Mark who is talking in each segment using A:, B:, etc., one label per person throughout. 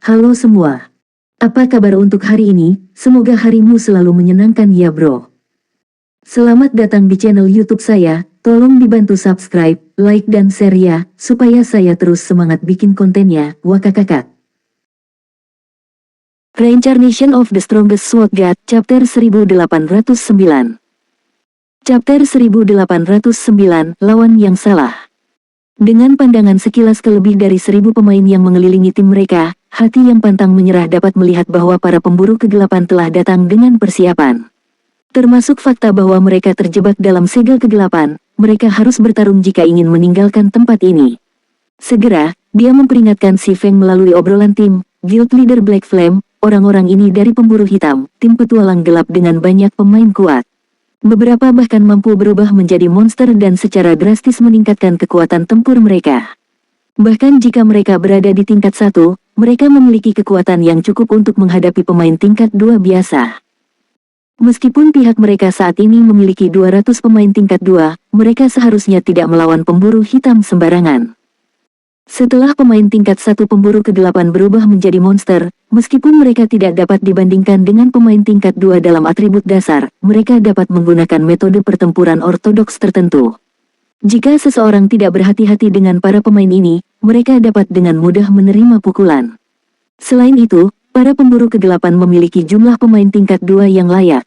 A: Halo semua. Apa kabar untuk hari ini? Semoga harimu selalu menyenangkan ya bro. Selamat datang di channel YouTube saya. Tolong dibantu subscribe, like dan share ya, supaya saya terus semangat bikin kontennya. Wakakakak. Reincarnation of the Strongest Sword God, Chapter 1809. Chapter 1809, Lawan yang Salah. Dengan pandangan sekilas ke lebih dari 1000 pemain yang mengelilingi tim mereka, hati yang pantang menyerah dapat melihat bahwa para pemburu kegelapan telah datang dengan persiapan. Termasuk fakta bahwa mereka terjebak dalam segel kegelapan, mereka harus bertarung jika ingin meninggalkan tempat ini. Segera, dia memperingatkan si Feng melalui obrolan tim, Guild Leader Black Flame, orang-orang ini dari pemburu hitam, tim petualang gelap dengan banyak pemain kuat. Beberapa bahkan mampu berubah menjadi monster dan secara drastis meningkatkan kekuatan tempur mereka. Bahkan jika mereka berada di tingkat 1, mereka memiliki kekuatan yang cukup untuk menghadapi pemain tingkat 2 biasa. Meskipun pihak mereka saat ini memiliki 200 pemain tingkat 2, mereka seharusnya tidak melawan pemburu hitam sembarangan. Setelah pemain tingkat 1 pemburu kegelapan berubah menjadi monster, meskipun mereka tidak dapat dibandingkan dengan pemain tingkat 2 dalam atribut dasar, mereka dapat menggunakan metode pertempuran ortodoks tertentu. Jika seseorang tidak berhati-hati dengan para pemain ini, mereka dapat dengan mudah menerima pukulan. Selain itu, para pemburu kegelapan memiliki jumlah pemain tingkat 2 yang layak.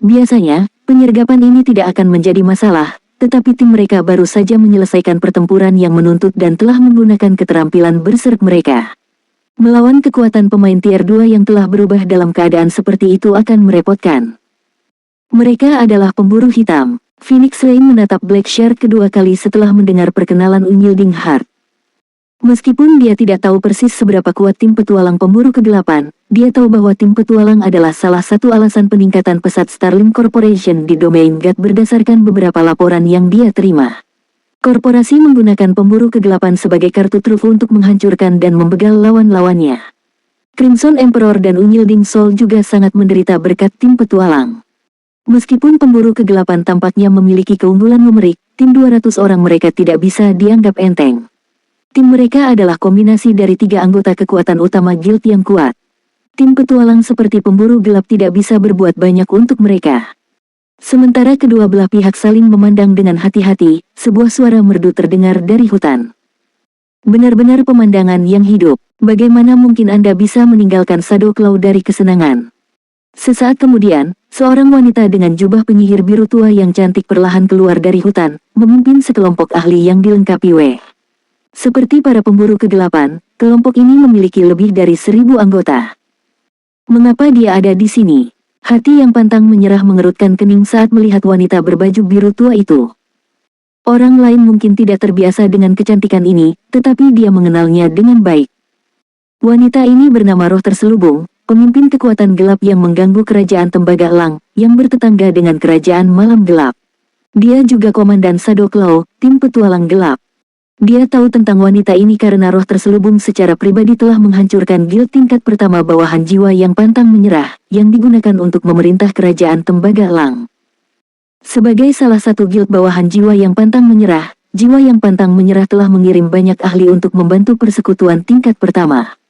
A: Biasanya, penyergapan ini tidak akan menjadi masalah, tetapi tim mereka baru saja menyelesaikan pertempuran yang menuntut dan telah menggunakan keterampilan berserk mereka. Melawan kekuatan pemain tier 2 yang telah berubah dalam keadaan seperti itu akan merepotkan. Mereka adalah pemburu hitam. Phoenix Rain menatap Black Shark kedua kali setelah mendengar perkenalan Unyilding Heart. Meskipun dia tidak tahu persis seberapa kuat tim petualang pemburu kegelapan, dia tahu bahwa tim petualang adalah salah satu alasan peningkatan pesat Starling Corporation di domain God berdasarkan beberapa laporan yang dia terima. Korporasi menggunakan pemburu kegelapan sebagai kartu truf untuk menghancurkan dan membegal lawan-lawannya. Crimson Emperor dan Unyilding Soul juga sangat menderita berkat tim petualang. Meskipun pemburu kegelapan tampaknya memiliki keunggulan numerik, tim 200 orang mereka tidak bisa dianggap enteng. Tim mereka adalah kombinasi dari 3 anggota kekuatan utama guild yang kuat. Tim petualang seperti pemburu gelap tidak bisa berbuat banyak untuk mereka. Sementara kedua belah pihak saling memandang dengan hati-hati, sebuah suara merdu terdengar dari hutan. Benar-benar pemandangan yang hidup. Bagaimana mungkin Anda bisa meninggalkan Shadow Claw dari kesenangan? Sesaat kemudian, seorang wanita dengan jubah penyihir biru tua yang cantik perlahan keluar dari hutan, memimpin sekelompok ahli yang dilengkapi W. Seperti para pemburu kegelapan, kelompok ini memiliki lebih dari 1000 anggota. Mengapa dia ada di sini? Hati yang pantang menyerah mengerutkan kening saat melihat wanita berbaju biru tua itu. Orang lain mungkin tidak terbiasa dengan kecantikan ini, tetapi dia mengenalnya dengan baik. Wanita ini bernama Roh Terselubung, pemimpin kekuatan gelap yang mengganggu kerajaan Tembaga Elang, yang bertetangga dengan kerajaan Malam Gelap. Dia juga komandan Shadow Claw, tim petualang gelap. Dia tahu tentang wanita ini karena Roh Terselubung secara pribadi telah menghancurkan guild tingkat pertama bawahan jiwa yang pantang menyerah, yang digunakan untuk memerintah kerajaan Tembaga Elang. Sebagai salah satu guild bawahan jiwa yang pantang menyerah, jiwa yang pantang menyerah telah mengirim banyak ahli untuk membantu persekutuan tingkat pertama.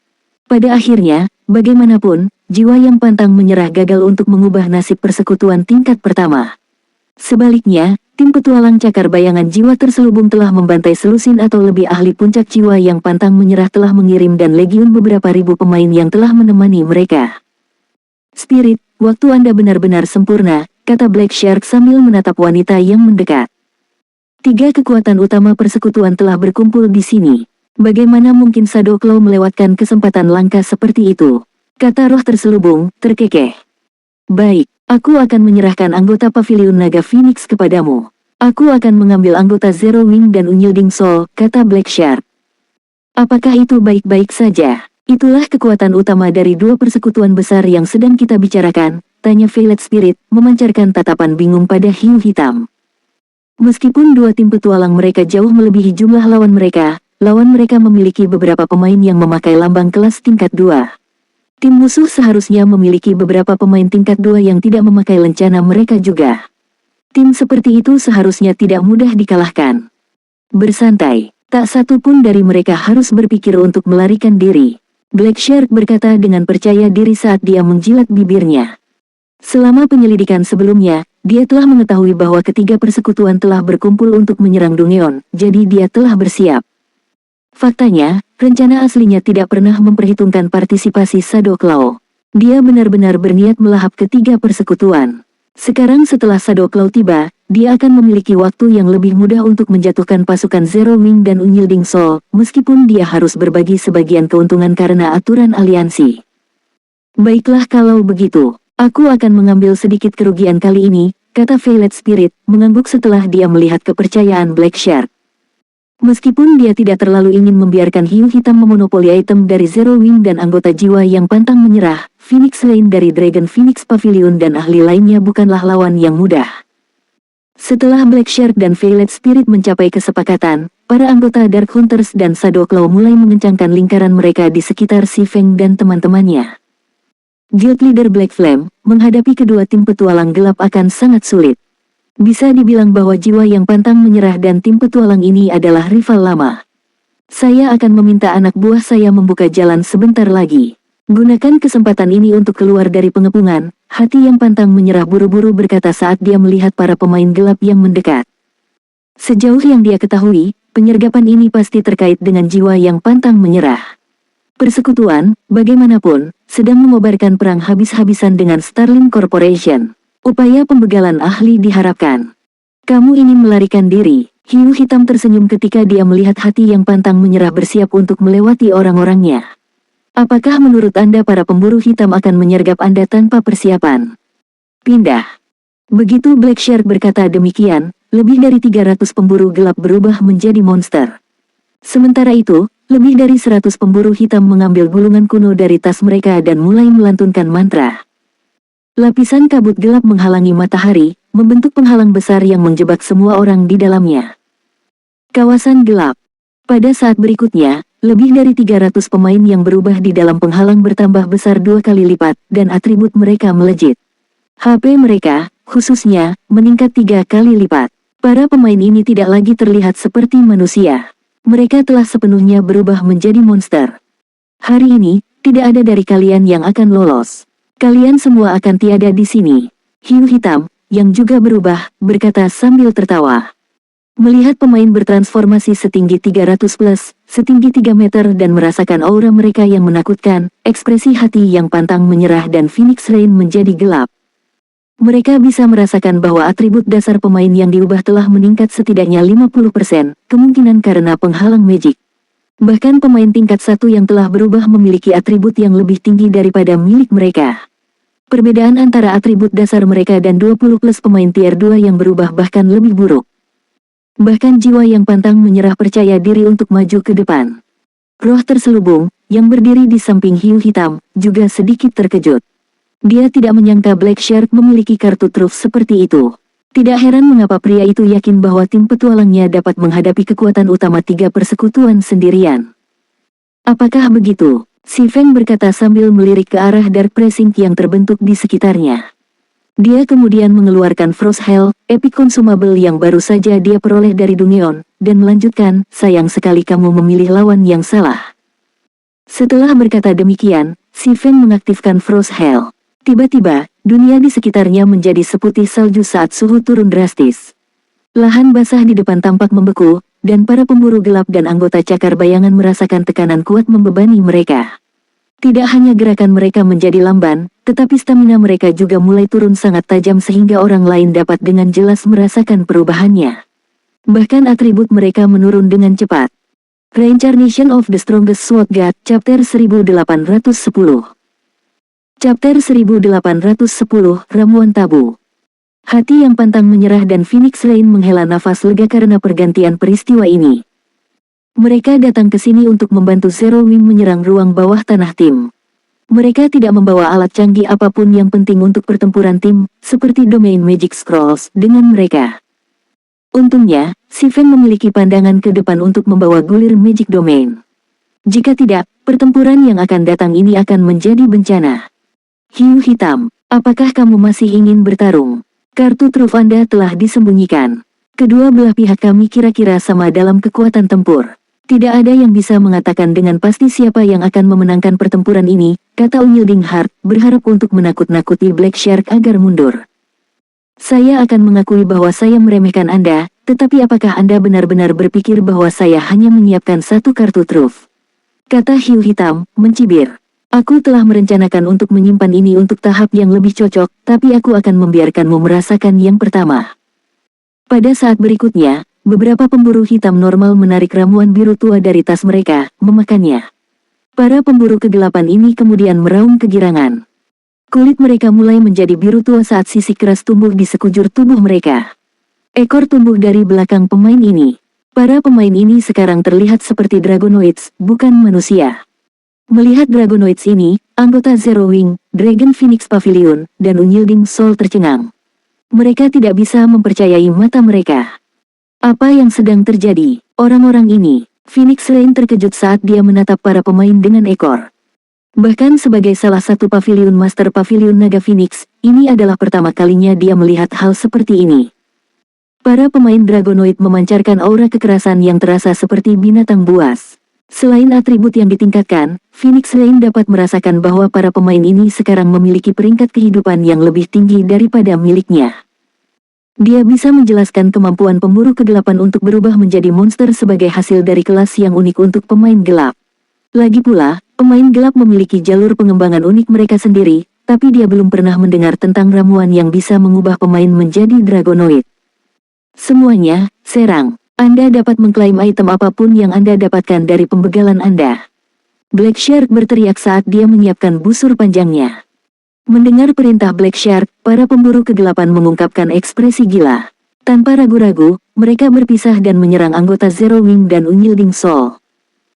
A: Pada akhirnya, bagaimanapun, jiwa yang pantang menyerah gagal untuk mengubah nasib persekutuan tingkat pertama. Sebaliknya, tim petualang cakar bayangan jiwa terselubung telah membantai selusin atau lebih ahli puncak jiwa yang pantang menyerah telah mengirim dan legiun beberapa ribu pemain yang telah menemani mereka. Spirit, waktu Anda benar-benar sempurna, kata Black Shark sambil menatap wanita yang mendekat. 3 kekuatan utama persekutuan telah berkumpul di sini. Bagaimana mungkin Shadow Claw melewatkan kesempatan langka seperti itu? Kata Roh Terselubung, terkekeh. Baik. Aku akan menyerahkan anggota Pavilion Naga Phoenix kepadamu. Aku akan mengambil anggota Zero Wing dan Unyilding Soul, kata Black Shark. Apakah itu baik-baik saja? Itulah kekuatan utama dari 2 persekutuan besar yang sedang kita bicarakan, tanya Violet Spirit, memancarkan tatapan bingung pada hiu hitam. Meskipun 2 tim petualang mereka jauh melebihi jumlah lawan mereka memiliki beberapa pemain yang memakai lambang kelas tingkat 2. Tim musuh seharusnya memiliki beberapa pemain tingkat 2 yang tidak memakai lencana mereka juga. Tim seperti itu seharusnya tidak mudah dikalahkan. Bersantai, tak satu pun dari mereka harus berpikir untuk melarikan diri. Black Shark berkata dengan percaya diri saat dia menjilat bibirnya. Selama penyelidikan sebelumnya, dia telah mengetahui bahwa ketiga persekutuan telah berkumpul untuk menyerang Dongeon, jadi dia telah bersiap. Faktanya, rencana aslinya tidak pernah memperhitungkan partisipasi Shadow Claw. Dia benar-benar berniat melahap ketiga persekutuan. Sekarang setelah Shadow Claw tiba, dia akan memiliki waktu yang lebih mudah untuk menjatuhkan pasukan Zero Wing dan Unyilding Soul, meskipun dia harus berbagi sebagian keuntungan karena aturan aliansi. Baiklah kalau begitu, aku akan mengambil sedikit kerugian kali ini, kata Violet Spirit, mengangguk setelah dia melihat kepercayaan Black Shark. Meskipun dia tidak terlalu ingin membiarkan hiu hitam memonopoli item dari Zero Wing dan anggota jiwa yang pantang menyerah, Phoenix Lane dari Dragon Phoenix Pavilion dan ahli lainnya bukanlah lawan yang mudah. Setelah Black Shark dan Violet Spirit mencapai kesepakatan, para anggota Dark Hunters dan Shadow Claw mulai mengencangkan lingkaran mereka di sekitar Si Feng dan teman-temannya. Guild Leader Black Flame, menghadapi kedua tim petualang gelap akan sangat sulit. Bisa dibilang bahwa jiwa yang pantang menyerah dan tim petualang ini adalah rival lama. Saya akan meminta anak buah saya membuka jalan sebentar lagi. Gunakan kesempatan ini untuk keluar dari pengepungan, hati yang pantang menyerah buru-buru berkata saat dia melihat para pemain gelap yang mendekat. Sejauh yang dia ketahui, penyergapan ini pasti terkait dengan jiwa yang pantang menyerah. Persekutuan, bagaimanapun, sedang mengobarkan perang habis-habisan dengan Starling Corporation. Upaya pembegalan ahli diharapkan. Kamu ingin melarikan diri, hiu hitam tersenyum ketika dia melihat hati yang pantang menyerah bersiap untuk melewati orang-orangnya. Apakah menurut Anda para pemburu hitam akan menyergap Anda tanpa persiapan? Pindah. Begitu Black Shark berkata demikian, lebih dari 300 pemburu gelap berubah menjadi monster. Sementara itu, lebih dari 100 pemburu hitam mengambil gulungan kuno dari tas mereka dan mulai melantunkan mantra. Lapisan kabut gelap menghalangi matahari, membentuk penghalang besar yang menjebak semua orang di dalamnya. Kawasan gelap. Pada saat berikutnya, lebih dari 300 pemain yang berubah di dalam penghalang bertambah besar 2 kali lipat, dan atribut mereka melejit. HP mereka, khususnya, meningkat 3 kali lipat. Para pemain ini tidak lagi terlihat seperti manusia. Mereka telah sepenuhnya berubah menjadi monster. Hari ini, tidak ada dari kalian yang akan lolos. Kalian semua akan tiada di sini. Hiu hitam, yang juga berubah, berkata sambil tertawa. Melihat pemain bertransformasi setinggi 300 plus, setinggi 3 meter dan merasakan aura mereka yang menakutkan, ekspresi hati yang pantang menyerah dan Phoenix Rain menjadi gelap. Mereka bisa merasakan bahwa atribut dasar pemain yang diubah telah meningkat setidaknya 50%, kemungkinan karena penghalang magic. Bahkan pemain tingkat 1 yang telah berubah memiliki atribut yang lebih tinggi daripada milik mereka. Perbedaan antara atribut dasar mereka dan 20 plus pemain tier 2 yang berubah bahkan lebih buruk. Bahkan jiwa yang pantang menyerah percaya diri untuk maju ke depan. Roh terselubung, yang berdiri di samping hiu hitam, juga sedikit terkejut. Dia tidak menyangka Black Shark memiliki kartu truf seperti itu. Tidak heran mengapa pria itu yakin bahwa tim petualangnya dapat menghadapi kekuatan utama 3 persekutuan sendirian. Apakah begitu? Si Feng berkata sambil melirik ke arah Dark Precinct yang terbentuk di sekitarnya. Dia kemudian mengeluarkan Frost Hell, epic consumable yang baru saja dia peroleh dari Dongeon, dan melanjutkan, sayang sekali kamu memilih lawan yang salah. Setelah berkata demikian, si Feng mengaktifkan Frost Hell. Tiba-tiba, dunia di sekitarnya menjadi seputih salju saat suhu turun drastis. Lahan basah di depan tampak membeku, dan para pemburu gelap dan anggota cakar bayangan merasakan tekanan kuat membebani mereka. Tidak hanya gerakan mereka menjadi lamban, tetapi stamina mereka juga mulai turun sangat tajam sehingga orang lain dapat dengan jelas merasakan perubahannya. Bahkan atribut mereka menurun dengan cepat. Reincarnation of the Strongest Sword God, Chapter 1810. Chapter 1810, Ramuan Tabu. Hati yang pantang menyerah dan Phoenix Rain menghela nafas lega karena pergantian peristiwa ini. Mereka datang ke sini untuk membantu Zero Wing menyerang ruang bawah tanah tim. Mereka tidak membawa alat canggih apapun yang penting untuk pertempuran tim, seperti Domain Magic Scrolls, dengan mereka. Untungnya, si Feng memiliki pandangan ke depan untuk membawa gulir Magic Domain. Jika tidak, pertempuran yang akan datang ini akan menjadi bencana. Hiu hitam, apakah kamu masih ingin bertarung? Kartu truf Anda telah disembunyikan. Kedua belah pihak kami kira-kira sama dalam kekuatan tempur. Tidak ada yang bisa mengatakan dengan pasti siapa yang akan memenangkan pertempuran ini, kata Unyilding Heart, berharap untuk menakut-nakuti Black Shark agar mundur. Saya akan mengakui bahwa saya meremehkan Anda, tetapi apakah Anda benar-benar berpikir bahwa saya hanya menyiapkan satu kartu truf? Kata hiu hitam, mencibir. Aku telah merencanakan untuk menyimpan ini untuk tahap yang lebih cocok, tapi aku akan membiarkanmu merasakan yang pertama. Pada saat berikutnya, beberapa pemburu hitam normal menarik ramuan biru tua dari tas mereka, memakannya. Para pemburu kegelapan ini kemudian meraung kegirangan. Kulit mereka mulai menjadi biru tua saat sisik keras tumbuh di sekujur tubuh mereka. Ekor tumbuh dari belakang pemain ini. Para pemain ini sekarang terlihat seperti Dragonoids, bukan manusia. Melihat Dragonoids ini, anggota Zero Wing, Dragon Phoenix Pavilion, dan Unyilding Soul tercengang. Mereka tidak bisa mempercayai mata mereka. Apa yang sedang terjadi? Orang-orang ini, Phoenix Rain terkejut saat dia menatap para pemain dengan ekor. Bahkan sebagai salah satu Pavilion Master Pavilion Naga Phoenix, ini adalah pertama kalinya dia melihat hal seperti ini. Para pemain Dragonoid memancarkan aura kekerasan yang terasa seperti binatang buas. Selain atribut yang ditingkatkan, Phoenix Rain dapat merasakan bahwa para pemain ini sekarang memiliki peringkat kehidupan yang lebih tinggi daripada miliknya. Dia bisa menjelaskan kemampuan pemburu kegelapan untuk berubah menjadi monster sebagai hasil dari kelas yang unik untuk pemain gelap. Lagi pula, pemain gelap memiliki jalur pengembangan unik mereka sendiri, tapi dia belum pernah mendengar tentang ramuan yang bisa mengubah pemain menjadi Dragonoid. Semuanya, serang. Anda dapat mengklaim item apapun yang Anda dapatkan dari pembegalan Anda. Black Shark berteriak saat dia menyiapkan busur panjangnya. Mendengar perintah Black Shark, para pemburu kegelapan mengungkapkan ekspresi gila. Tanpa ragu-ragu, mereka berpisah dan menyerang anggota Zero Wing dan Unyilding Soul.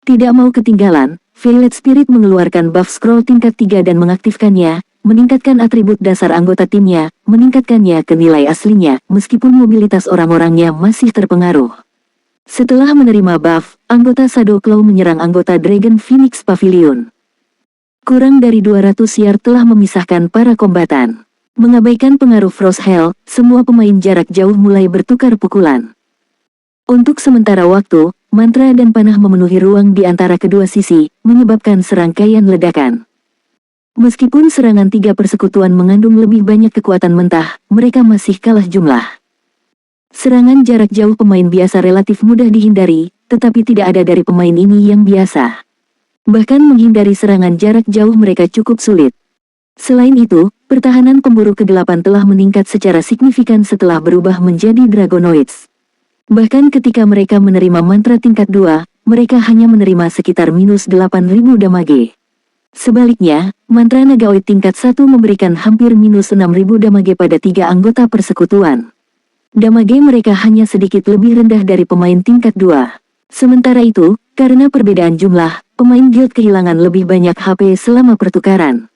A: Tidak mau ketinggalan, Violet Spirit mengeluarkan buff scroll tingkat 3 dan mengaktifkannya, meningkatkan atribut dasar anggota timnya, meningkatkannya ke nilai aslinya, meskipun mobilitas orang-orangnya masih terpengaruh. Setelah menerima buff, anggota Shadow Claw menyerang anggota Dragon Phoenix Pavilion. Kurang dari 200 yard telah memisahkan para kombatan. Mengabaikan pengaruh Frost Hell, semua pemain jarak jauh mulai bertukar pukulan. Untuk sementara waktu, mantra dan panah memenuhi ruang di antara kedua sisi, menyebabkan serangkaian ledakan. Meskipun serangan tiga persekutuan mengandung lebih banyak kekuatan mentah, mereka masih kalah jumlah. Serangan jarak jauh pemain biasa relatif mudah dihindari, tetapi tidak ada dari pemain ini yang biasa. Bahkan menghindari serangan jarak jauh mereka cukup sulit. Selain itu, pertahanan pemburu kegelapan telah meningkat secara signifikan setelah berubah menjadi Dragonoids. Bahkan ketika mereka menerima mantra tingkat 2, mereka hanya menerima sekitar minus 8.000 damage. Sebaliknya, mantra Nagaoid tingkat 1 memberikan hampir minus 6.000 damage pada 3 anggota persekutuan. Damage mereka hanya sedikit lebih rendah dari pemain tingkat 2. Sementara itu, karena perbedaan jumlah, pemain guild kehilangan lebih banyak HP selama pertukaran.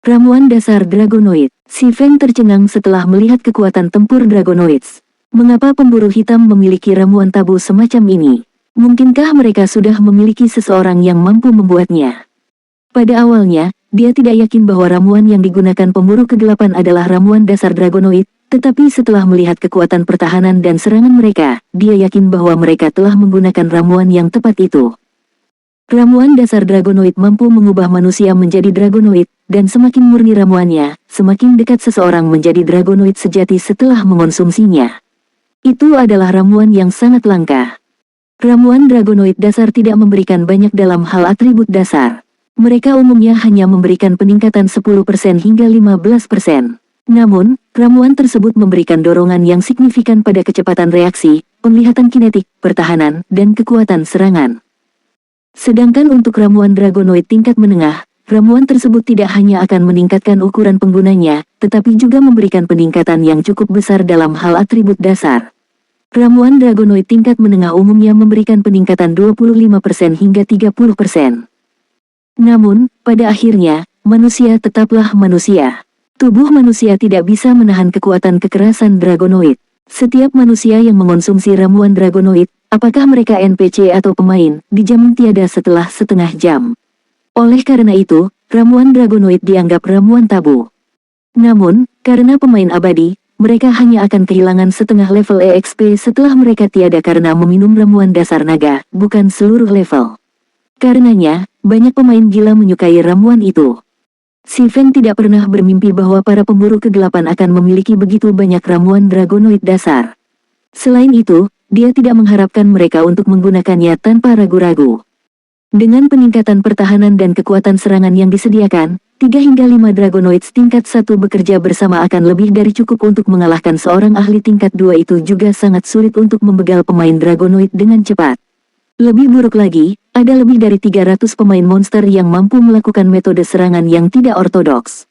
A: Ramuan dasar Dragonoid. Si Feng tercengang setelah melihat kekuatan tempur Dragonoids. Mengapa pemburu hitam memiliki ramuan tabu semacam ini? Mungkinkah mereka sudah memiliki seseorang yang mampu membuatnya? Pada awalnya, dia tidak yakin bahwa ramuan yang digunakan pemburu kegelapan adalah ramuan dasar Dragonoid, tetapi setelah melihat kekuatan pertahanan dan serangan mereka, dia yakin bahwa mereka telah menggunakan ramuan yang tepat itu. Ramuan dasar Dragonoid mampu mengubah manusia menjadi Dragonoid, dan semakin murni ramuannya, semakin dekat seseorang menjadi Dragonoid sejati setelah mengonsumsinya. Itu adalah ramuan yang sangat langka. Ramuan Dragonoid dasar tidak memberikan banyak dalam hal atribut dasar. Mereka umumnya hanya memberikan peningkatan 10% hingga 15%. Namun, ramuan tersebut memberikan dorongan yang signifikan pada kecepatan reaksi, penglihatan kinetik, pertahanan, dan kekuatan serangan. Sedangkan untuk ramuan Dragonoid tingkat menengah, ramuan tersebut tidak hanya akan meningkatkan ukuran penggunanya, tetapi juga memberikan peningkatan yang cukup besar dalam hal atribut dasar. Ramuan Dragonoid tingkat menengah umumnya memberikan peningkatan 25% hingga 30%. Namun, pada akhirnya, manusia tetaplah manusia. Tubuh manusia tidak bisa menahan kekuatan kekerasan Dragonoid. Setiap manusia yang mengonsumsi ramuan Dragonoid, apakah mereka NPC atau pemain, dijamin tiada setelah setengah jam. Oleh karena itu, ramuan Dragonoid dianggap ramuan tabu. Namun, karena pemain abadi, mereka hanya akan kehilangan setengah level EXP setelah mereka tiada karena meminum ramuan dasar naga, bukan seluruh level. Karenanya, banyak pemain gila menyukai ramuan itu. Si Feng tidak pernah bermimpi bahwa para pemburu kegelapan akan memiliki begitu banyak ramuan Dragonoid dasar. Selain itu, dia tidak mengharapkan mereka untuk menggunakannya tanpa ragu-ragu. Dengan peningkatan pertahanan dan kekuatan serangan yang disediakan, 3 hingga 5 Dragonoids tingkat 1 bekerja bersama akan lebih dari cukup untuk mengalahkan seorang ahli tingkat 2 itu juga sangat sulit untuk membegal pemain Dragonoid dengan cepat. Lebih buruk lagi, ada lebih dari 300 pemain monster yang mampu melakukan metode serangan yang tidak ortodoks.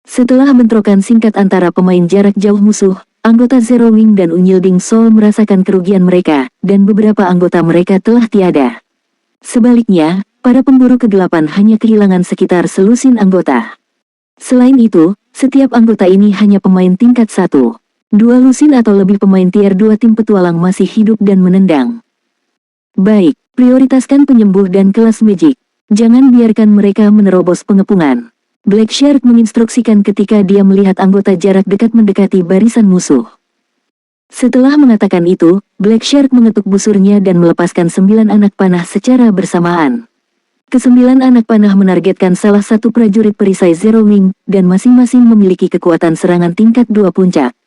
A: Setelah bentrokan singkat antara pemain jarak jauh musuh, anggota Zero Wing dan Unyilding Soul merasakan kerugian mereka, dan beberapa anggota mereka telah tiada. Sebaliknya, para pemburu kegelapan hanya kehilangan sekitar selusin anggota. Selain itu, setiap anggota ini hanya pemain tingkat 1. 2 lusin atau lebih pemain tier 2 tim petualang masih hidup dan menendang. Baik, prioritaskan penyembuh dan kelas magic. Jangan biarkan mereka menerobos pengepungan. Black Shark menginstruksikan ketika dia melihat anggota jarak dekat mendekati barisan musuh. Setelah mengatakan itu, Black Shark mengetuk busurnya dan melepaskan 9 anak panah secara bersamaan. Ke-9 anak panah menargetkan salah satu prajurit perisai Zero Wing, dan masing-masing memiliki kekuatan serangan tingkat 2 puncak.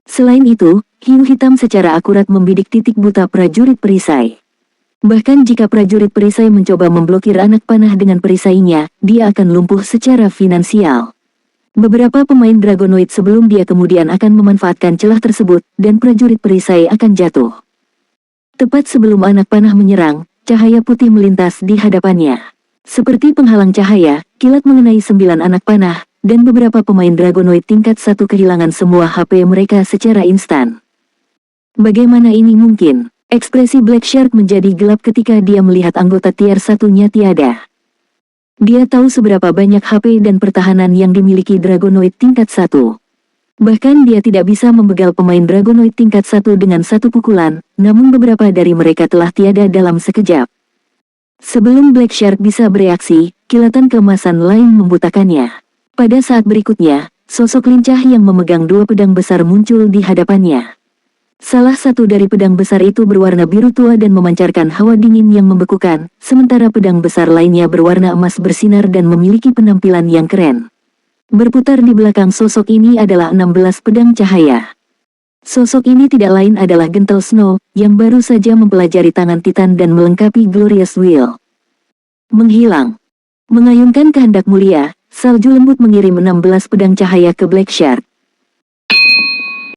A: Selain itu, hiu hitam secara akurat membidik titik buta prajurit perisai. Bahkan jika prajurit perisai mencoba memblokir anak panah dengan perisainya, dia akan lumpuh secara finansial. Beberapa pemain Dragonoid sebelum dia kemudian akan memanfaatkan celah tersebut, dan prajurit perisai akan jatuh. Tepat sebelum anak panah menyerang, cahaya putih melintas di hadapannya. Seperti penghalang cahaya, kilat mengenai 9 anak panah, dan beberapa pemain Dragonoid tingkat 1 kehilangan semua HP mereka secara instan. Bagaimana ini mungkin? Ekspresi Black Shark menjadi gelap ketika dia melihat anggota tier 1-nya tiada. Dia tahu seberapa banyak HP dan pertahanan yang dimiliki Dragonoid tingkat 1. Bahkan dia tidak bisa membegal pemain Dragonoid tingkat 1 dengan satu pukulan, namun beberapa dari mereka telah tiada dalam sekejap. Sebelum Black Shark bisa bereaksi, kilatan keemasan lain membutakannya. Pada saat berikutnya, sosok lincah yang memegang 2 pedang besar muncul di hadapannya. Salah satu dari pedang besar itu berwarna biru tua dan memancarkan hawa dingin yang membekukan, sementara pedang besar lainnya berwarna emas bersinar dan memiliki penampilan yang keren. Berputar di belakang sosok ini adalah 16 pedang cahaya. Sosok ini tidak lain adalah Gentle Snow, yang baru saja mempelajari tangan Titan dan melengkapi Glorious Will. Menghilang. Mengayunkan kehendak mulia, salju lembut mengirim 16 pedang cahaya ke Black Shark.